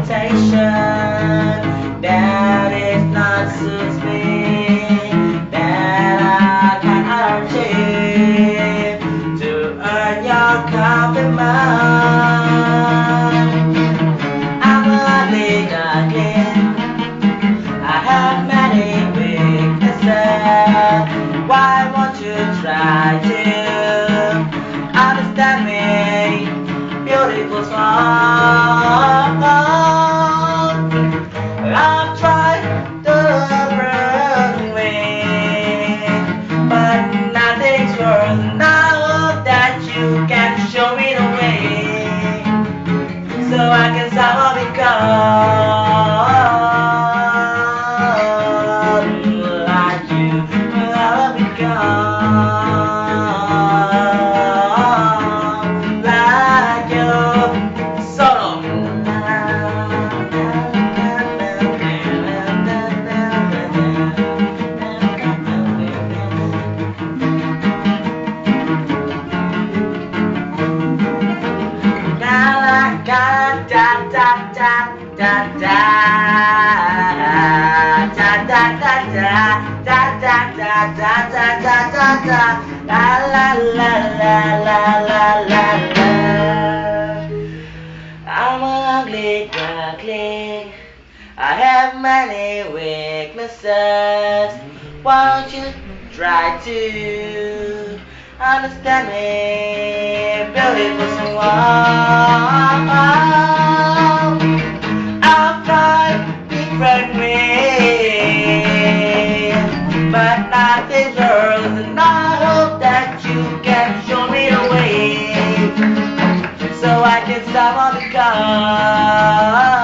temptation that is not suits me, that I can achieve to earn your compliment. I'm ugly again. I have many weaknesses. Why won't you try to understand me, beautiful song? I've tried to bring me, but nothing's worth. And I hope that you can show me the way, so I can somehow become like you. I'll become like you. Solo. I'm an ugly duckling. I have many weaknesses. Won't you try to understand me, beautiful swan? I'll find different ways, but nothing's worth, and I hope that you can show me the way, so I can somehow become